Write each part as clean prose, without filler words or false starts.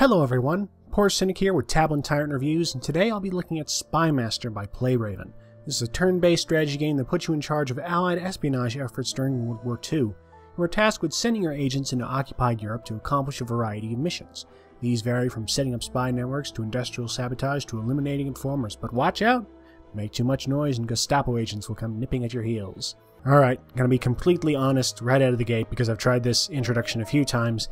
Hello everyone, Poor Cynic here with Tyrant Reviews, and today I'll be looking at Spymaster by Playraven. This is a turn-based strategy game that puts you in charge of Allied espionage efforts during World War II. You are tasked with sending your agents into occupied Europe to accomplish a variety of missions. These vary from setting up spy networks to industrial sabotage to eliminating informers, but watch out! Make too much noise and Gestapo agents will come nipping at your heels. Alright, gonna be completely honest right out of the gate because I've tried this introduction a few times.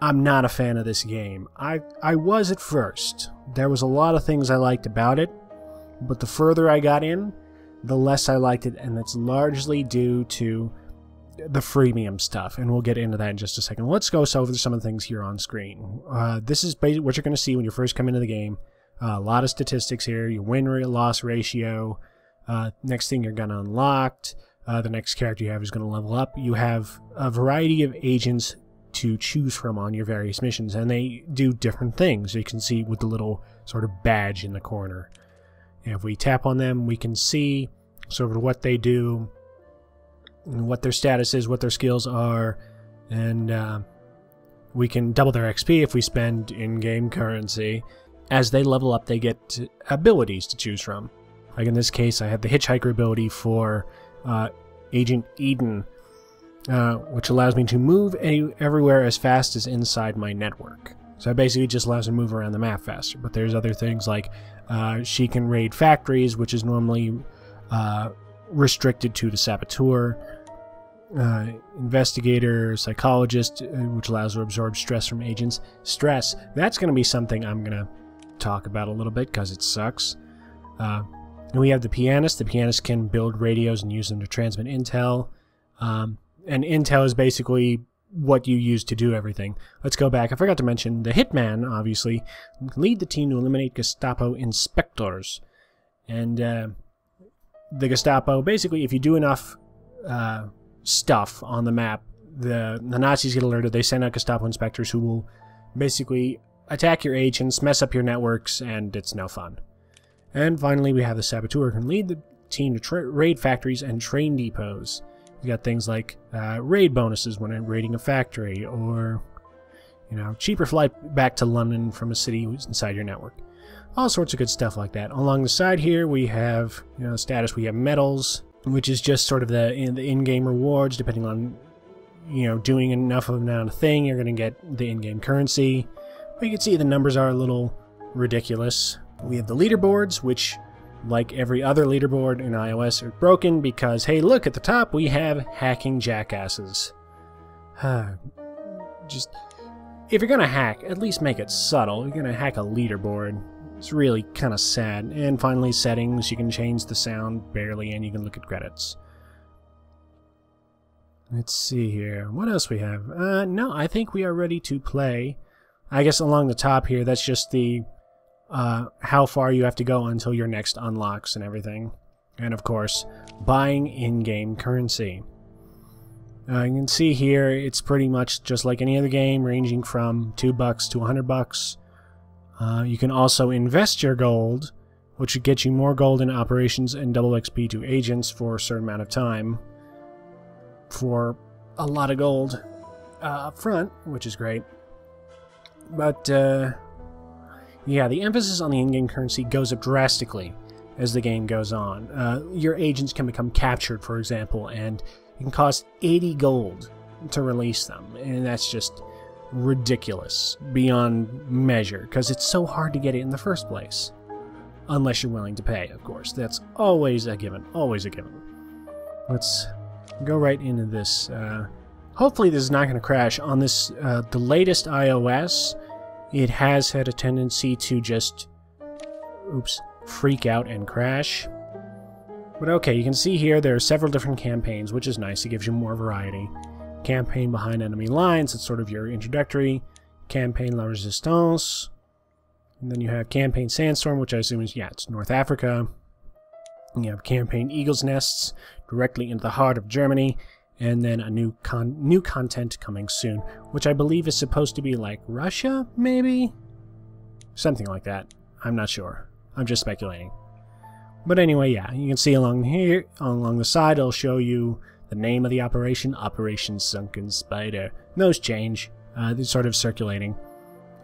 I'm not a fan of this game. I was at first. There was a lot of things I liked about it, but the further I got in, the less I liked it, and that's largely due to the freemium stuff, and we'll get into that in just a second. Let's go over some of the things here on screen. This is basically what you're going to see when you first come into the game. A lot of statistics here, your win-loss ratio, next thing you're going to unlock, the next character you have is going to level up. You have a variety of agents to choose from on your various missions, and they do different things. You can see with the little sort of badge in the corner. And if we tap on them, we can see sort of what they do, and what their status is, what their skills are, and we can double their XP if we spend in-game currency. As they level up, they get abilities to choose from. Like in this case, I have the Hitchhiker ability for Agent Eden, which allows me to move everywhere as fast as inside my network. So it basically just allows me to move around the map faster. But there's other things like she can raid factories, which is normally restricted to the saboteur. Investigator, psychologist, which allows her to absorb stress from agents. Stress, that's going to be something I'm going to talk about a little bit because it sucks. And we have the pianist. The pianist can build radios and use them to transmit intel. And intel is basically what you use to do everything. Let's go back. I forgot to mention the hitman, obviously, can lead the team to eliminate Gestapo inspectors. And the Gestapo, basically, if you do enough stuff on the map, the Nazis get alerted. They send out Gestapo inspectors who will basically attack your agents, mess up your networks, and it's no fun. And finally, we have the saboteur, who can lead the team to raid factories and train depots. You got things like raid bonuses when raiding a factory, or cheaper flight back to London from a city who's inside your network. All sorts of good stuff like that. Along the side here, we have status. We have medals, which is just sort of the in-game rewards. Depending on doing enough of a thing, you're going to get the in-game currency. But you can see the numbers are a little ridiculous. We have the leaderboards, which, like every other leaderboard in iOS, are broken because, hey, look, at the top we have hacking jackasses. Just, if you're gonna hack, at least make it subtle. You're gonna hack a leaderboard. It's really kind of sad. And finally, settings. You can change the sound barely, and you can look at credits. Let's see here. What else we have? No, I think we are ready to play. I guess along the top here, that's just the how far you have to go until your next unlocks and everything. And of course, buying in-game currency. You can see here, it's pretty much just like any other game, ranging from $2 to $100. You can also invest your gold, which would get you more gold in operations and double XP to agents for a certain amount of time. For a lot of gold up front, which is great. But, yeah, the emphasis on the in-game currency goes up drastically as the game goes on. Your agents can become captured, for example, and it can cost 80 gold to release them. And that's just ridiculous, beyond measure, because it's so hard to get it in the first place. Unless you're willing to pay, of course. That's always a given, always a given. Let's go right into this. Hopefully this is not going to crash. On this, the latest iOS, it has had a tendency to just, freak out and crash. But okay, you can see here there are several different campaigns, which is nice. It gives you more variety. Campaign behind enemy lines, it's sort of your introductory. Campaign La Resistance. And then you have Campaign Sandstorm, which I assume is, yeah, it's North Africa. And you have Campaign Eagle's Nests, directly into the heart of Germany. And then a new content coming soon, which I believe is supposed to be like Russia, maybe? Something like that. I'm not sure. I'm just speculating. But anyway, yeah, you can see along here, along the side, it'll show you the name of the operation, Operation Sunken Spider. Those change. They're sort of circulating.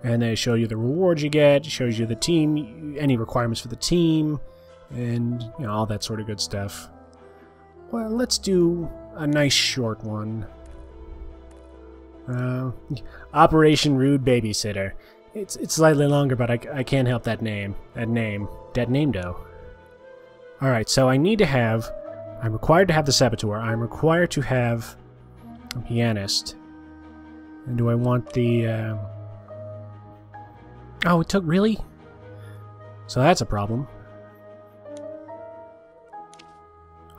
And they show you the rewards you get, shows you the team, any requirements for the team, and you know, all that sort of good stuff. Well, let's do a nice short one. Operation Rude Babysitter. It's slightly longer, but I can't help that name. That name though. Alright, so I need to have... I'm required to have the Saboteur. I'm required to have a Pianist. And do I want the... Oh, it took... Really? So that's a problem.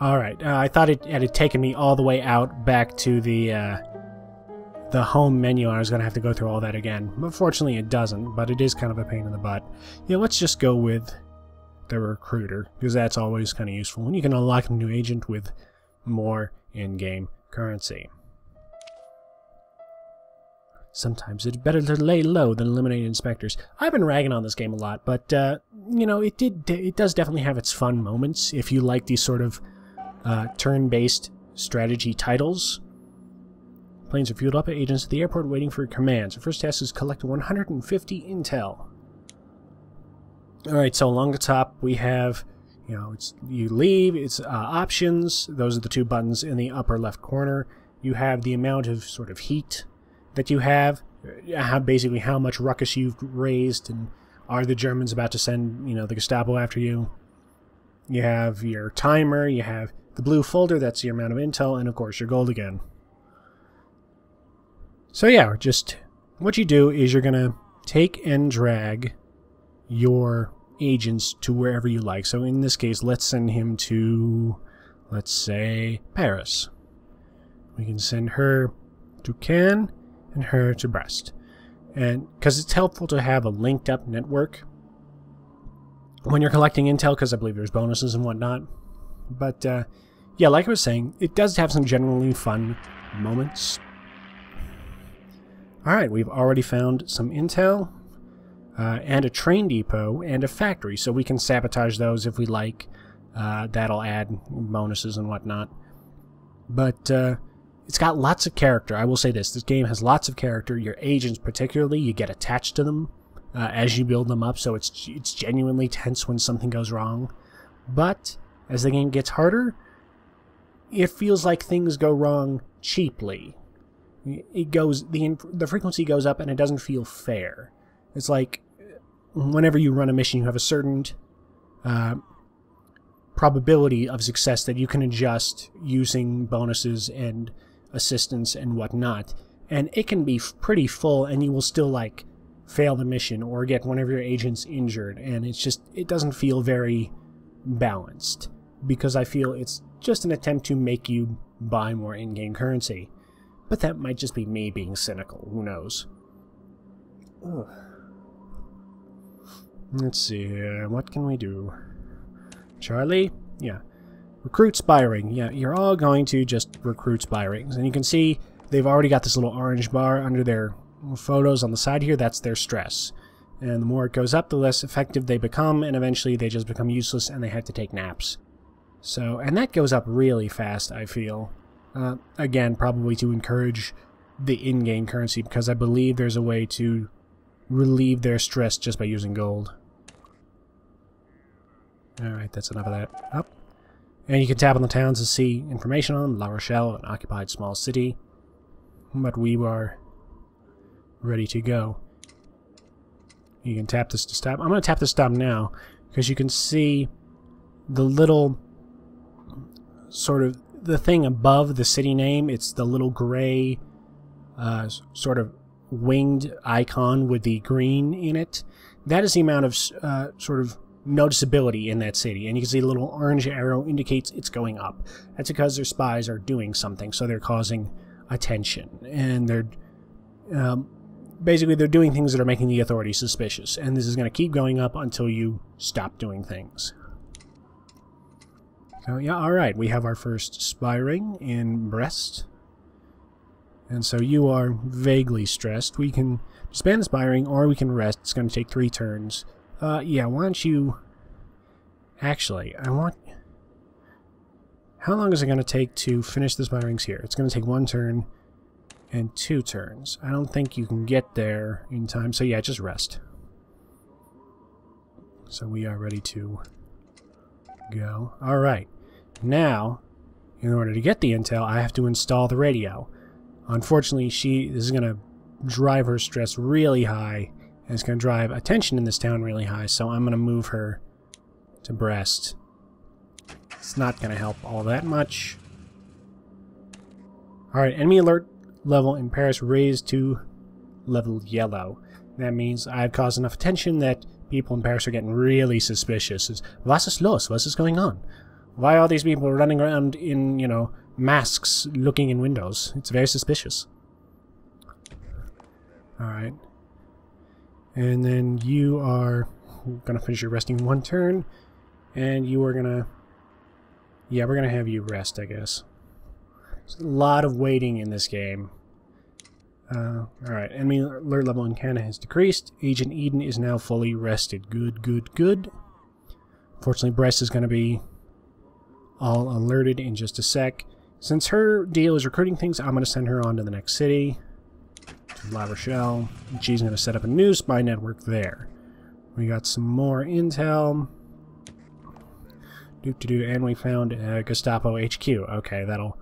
Alright, I thought it had taken me all the way out back to the home menu, and I was going to have to go through all that again. Unfortunately, it doesn't, but it is kind of a pain in the butt. Yeah, let's just go with the Recruiter, because that's always kind of useful. And you can unlock a new agent with more in-game currency. Sometimes it's better to lay low than eliminate inspectors. I've been ragging on this game a lot, but, you know, it does definitely have its fun moments if you like these sort of turn-based strategy titles. Planes are fueled up at agents at the airport waiting for commands. The first task is collect 150 intel. Alright, so along the top we have, you know, you leave, it's options. Those are the two buttons in the upper left corner. You have the amount of sort of heat that you have, basically how much ruckus you've raised, and are the Germans about to send, you know, the Gestapo after you. You have your timer, you have the blue folder, that's your amount of intel, and of course your gold again. So yeah, just what you do is you're gonna take and drag your agents to wherever you like. So in this case, let's send him to, let's say, Paris. We can send her to Cannes and her to Brest. And because it's helpful to have a linked up network when you're collecting intel, because I believe there's bonuses and whatnot. But yeah, like I was saying, it does have some generally fun moments. Alright, we've already found some intel, and a train depot, and a factory, so we can sabotage those if we like. That'll add bonuses and whatnot. But it's got lots of character. I will say this game has lots of character. Your agents particularly, you get attached to them as you build them up, so it's genuinely tense when something goes wrong. But as the game gets harder, it feels like things go wrong cheaply. The frequency goes up and it doesn't feel fair. It's like whenever you run a mission, you have a certain probability of success that you can adjust using bonuses and assistance and whatnot, and it can be pretty full and you will still like fail the mission or get one of your agents injured, and it doesn't feel very balanced, because I feel it's just an attempt to make you buy more in-game currency. But that might just be me being cynical, who knows. Ugh. Let's see here, what can we do? Charlie? Yeah. Recruit spy ring. Yeah, you're all going to just recruit spy rings. And you can see they've already got this little orange bar under their photos on the side here. That's their stress. And the more it goes up, the less effective they become, and eventually they just become useless and they have to take naps. So, and that goes up really fast, I feel. Again, probably to encourage the in-game currency, because I believe there's a way to relieve their stress just by using gold. Alright, that's enough of that. Up. And you can tap on the towns to see information on La Rochelle, an occupied small city. But we are ready to go. You can tap this to stop. I'm going to tap this to stop now, because you can see the little sort of the thing above the city name. It's the little gray sort of winged icon with the green in it. That is the amount of sort of noticeability in that city, and you can see the little orange arrow indicates it's going up. That's because their spies are doing something, so they're causing attention, and they're basically they're doing things that are making the authorities suspicious, and this is going to keep going up until you stop doing things. So yeah, alright, we have our first spy ring in Brest. And so you are vaguely stressed. We can disband the spy ring, or we can rest. It's going to take 3 turns. Yeah, why don't you... Actually, I want... How long is it going to take to finish the spy rings here? It's going to take 1 turn. and 2 turns. I don't think you can get there in time, so yeah, just rest. So we are ready to go. Alright, now, in order to get the intel, I have to install the radio. Unfortunately, this is going to drive her stress really high, and it's going to drive attention in this town really high, so I'm going to move her to Brest. It's not going to help all that much. Alright, enemy alert level in Paris raised to level yellow. That means I've caused enough attention that people in Paris are getting really suspicious. Was ist los? What is going on? Why are these people running around in, you know, masks looking in windows? It's very suspicious. Alright. And then you are going to finish your resting 1 turn. And you are going to... Yeah, we're going to have you rest, I guess. There's a lot of waiting in this game. Alright, enemy alert level in Canada has decreased. Agent Eden is now fully rested. Good, good, good. Unfortunately, Brest is going to be all alerted in just a sec. Since her deal is recruiting things, I'm going to send her on to the next city, to La Rochelle. She's going to set up a new spy network there. We got some more intel. And we found Gestapo HQ. Okay, that'll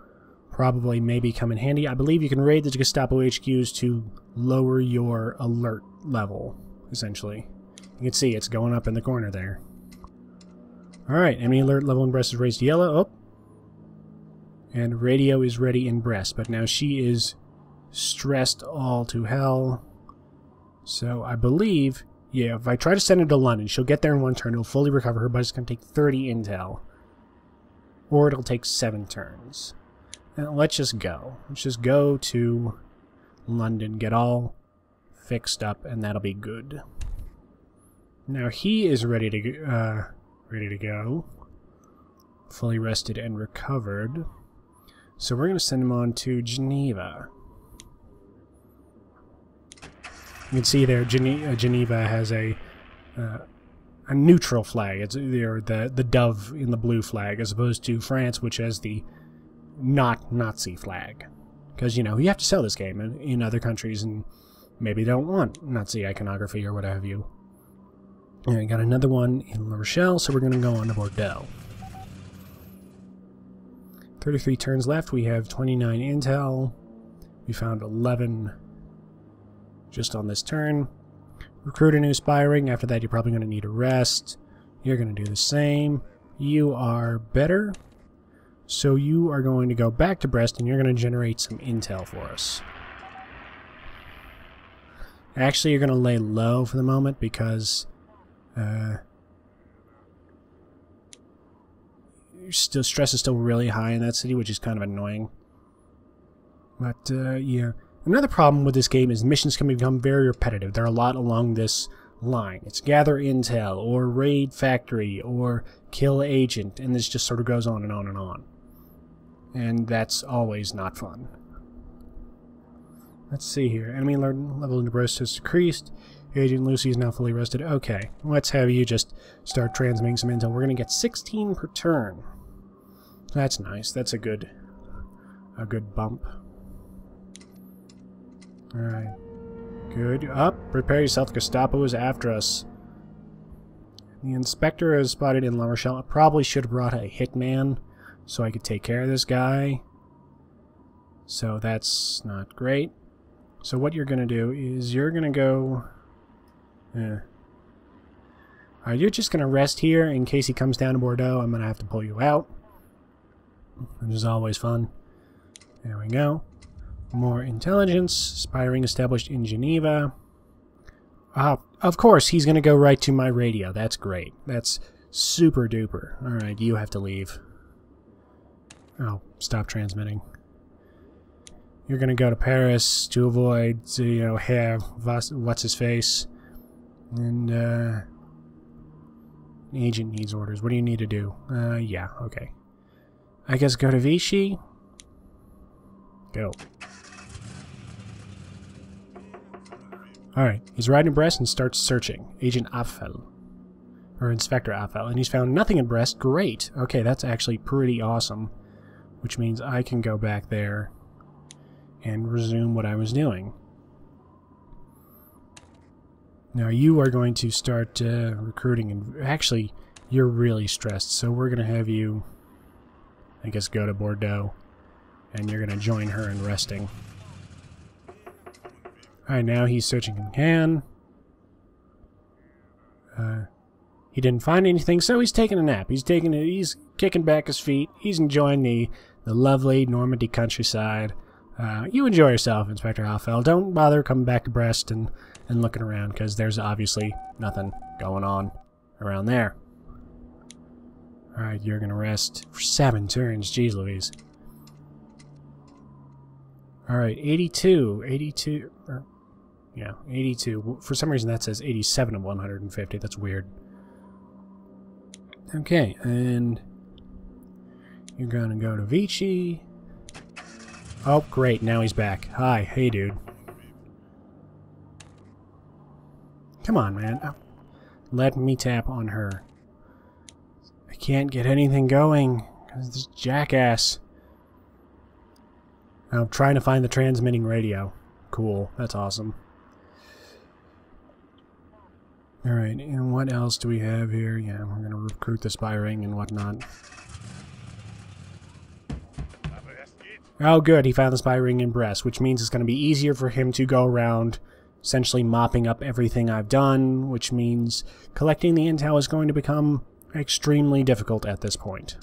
probably maybe come in handy. I believe you can raid the Gestapo HQs to lower your alert level, essentially. You can see it's going up in the corner there. Alright, enemy alert level in Brest is raised to yellow. Oh. And radio is ready in Brest, but now she is stressed all to hell. So I believe, yeah, if I try to send her to London, she'll get there in 1 turn, it'll fully recover her, but it's going to take 30 intel. Or it'll take 7 turns. And let's just go. Let's just go to London, get all fixed up, and that'll be good. Now he is ready to go. Fully rested and recovered. So we're going to send him on to Geneva. You can see there, Geneva has a neutral flag. It's the dove in the blue flag, as opposed to France, which has the not Nazi flag. Because, you know, you have to sell this game in other countries, and maybe they don't want Nazi iconography or what have you. And we got another one in La Rochelle, so we're going to go on to Bordeaux. 33 turns left. We have 29 intel. We found 11 just on this turn. Recruit a new spy ring. After that, you're probably going to need a rest. You're going to do the same. You are better. So you are going to go back to Brest, and you're going to generate some intel for us. Actually, you're going to lay low for the moment, because stress is still really high in that city, which is kind of annoying. But, yeah. Another problem with this game is missions can become very repetitive. There are a lot along this line. It's gather intel, or raid factory, or kill agent, and this just sort of goes on and on and on. And that's always not fun. Let's see here. Enemy level in Brest has decreased. Agent Lucy is now fully rested. Okay, let's have you just start transmitting some intel. We're going to get 16 per turn. That's nice. That's a good bump. Alright. Good. Up. Prepare yourself. Gestapo is after us. The inspector is spotted in La Rochelle. I probably should have brought a hitman so I could take care of this guy. So that's not great. So what you're going to do is you're going to go... you're just going to rest here in case he comes down to Bordeaux. I'm going to have to pull you out, which is always fun. There we go. More intelligence. Spy ring established in Geneva. Of course, he's going to go right to my radio. That's great. That's super duper. Alright, you have to leave. Oh, stop transmitting. You're going to go to Paris to avoid, you know, have what's-his-face. And, agent needs orders. What do you need to do? Yeah, okay. I guess go to Vichy. Go. Alright, he's riding to Brest and starts searching. Agent Affel. Or Inspector Affel. And he's found nothing in Brest. Great. Okay, that's actually pretty awesome. Which means I can go back there and resume what I was doing. Now you are going to start recruiting, and actually you're really stressed, so we're going to have you, I guess, go to Bordeaux, and you're going to join her in resting. Alright, now he's searching in Cannes. He didn't find anything, so he's taking a nap. He's kicking back his feet. He's enjoying the lovely Normandy countryside. You enjoy yourself, Inspector Hoffel. Don't bother coming back to Brest and looking around, because there's obviously nothing going on around there. Alright, you're going to rest for 7 turns. Jeez Louise. Alright, 82. 82. Yeah, 82. For some reason that says 87 of 150. That's weird. Okay, and you're going to go to Vichy. Oh, great. Now he's back. Hi. Hey, dude. Come on, man. Let me tap on her. I can't get anything going because this jackass. I'm trying to find the transmitting radio. Cool. That's awesome. Alright, and what else do we have here? Yeah, we're going to recruit the spy ring and whatnot. Oh, good. He found the spy ring in Brest, which means it's going to be easier for him to go around essentially mopping up everything I've done, which means collecting the intel is going to become extremely difficult at this point.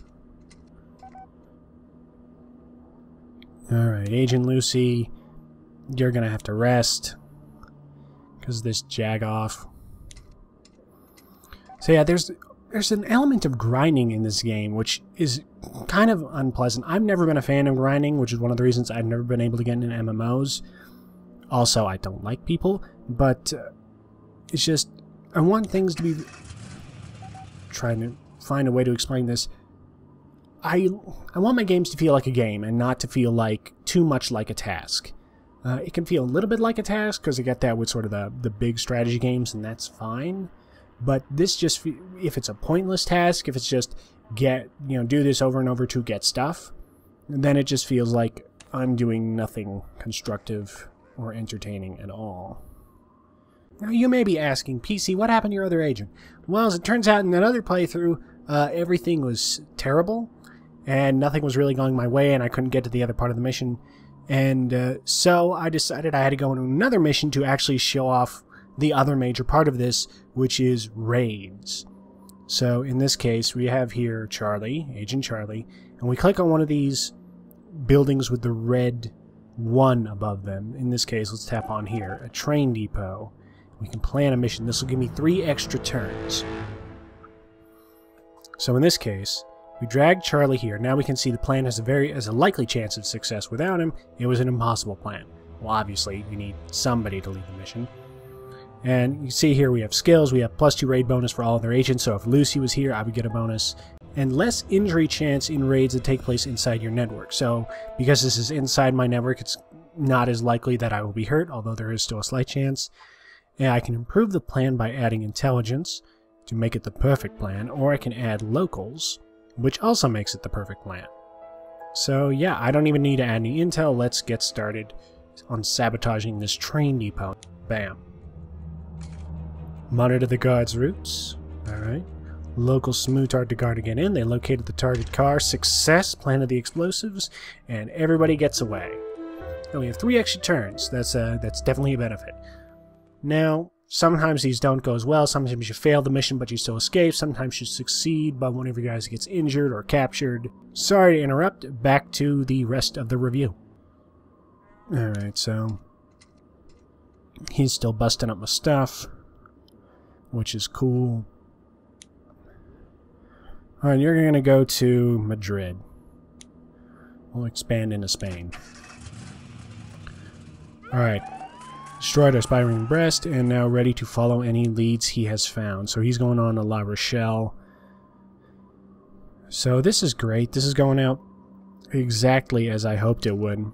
Alright, Agent Lucy, you're going to have to rest because of this jag-off. So yeah, there's an element of grinding in this game, which is kind of unpleasant. I've never been a fan of grinding, which is one of the reasons I've never been able to get into MMOs. Also, I don't like people, but it's just, I want things to be... Trying to find a way to explain this. I want my games to feel like a game and not to feel like too much like a task. It can feel a little bit like a task because I get that with sort of the big strategy games, and that's fine. But this just, if it's a pointless task, if it's just do this over and over to get stuff, then it just feels like I'm doing nothing constructive or entertaining at all. Now you may be asking, PC, what happened to your other agent? Well, as it turns out in that other playthrough, everything was terrible, and nothing was really going my way, and I couldn't get to the other part of the mission. And so I decided I had to go on another mission to actually show off the other major part of this, which is raids. So in this case, we have here Charlie, Agent Charlie, and we click on one of these buildings with the red 1 above them. In this case, let's tap on here, a train depot. We can plan a mission. This will give me 3 extra turns. So in this case, we drag Charlie here. Now we can see the plan has a likely chance of success. Without him, it was an impossible plan. Well, obviously, you need somebody to lead the mission. And you see here we have skills. We have +2 raid bonus for all of their agents, so if Lucy was here, I would get a bonus. And less injury chance in raids that take place inside your network. So, because this is inside my network, it's not as likely that I will be hurt, although there is still a slight chance. And I can improve the plan by adding intelligence to make it the perfect plan, or I can add locals, which also makes it the perfect plan. So yeah, I don't even need to add any intel. Let's get started on sabotaging this train depot. Bam. Monitor the guard's routes. Alright. Local smoothard to guard to get in. They located the target car. Success. Planted the explosives. And everybody gets away. And we have 3 extra turns. That's definitely a benefit. Now, sometimes these don't go as well. Sometimes you fail the mission, but you still escape. Sometimes you succeed, but one of your guys gets injured or captured. Sorry to interrupt. Back to the rest of the review. Alright, so he's still busting up my stuff, which is cool. Alright, you're going to go to Madrid. We'll expand into Spain. Alright. Destroyed our spy ring in Brest, and now ready to follow any leads he has found. So he's going on to La Rochelle. So this is great. This is going out exactly as I hoped it would.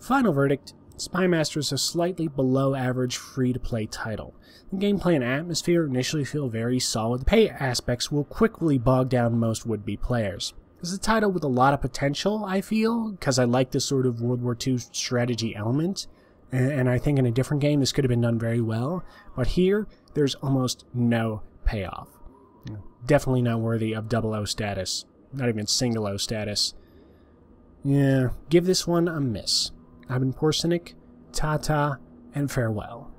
Final verdict. Spymaster is a slightly below average free-to-play title. The gameplay and atmosphere initially feel very solid. The pay aspects will quickly bog down most would-be players. It's a title with a lot of potential, I feel, because I like this sort of World War II strategy element, and I think in a different game this could have been done very well, but here there's almost no payoff. Definitely not worthy of 00 status, not even single O status. Yeah, give this one a miss. I've been Porcinic, ta-ta, and farewell.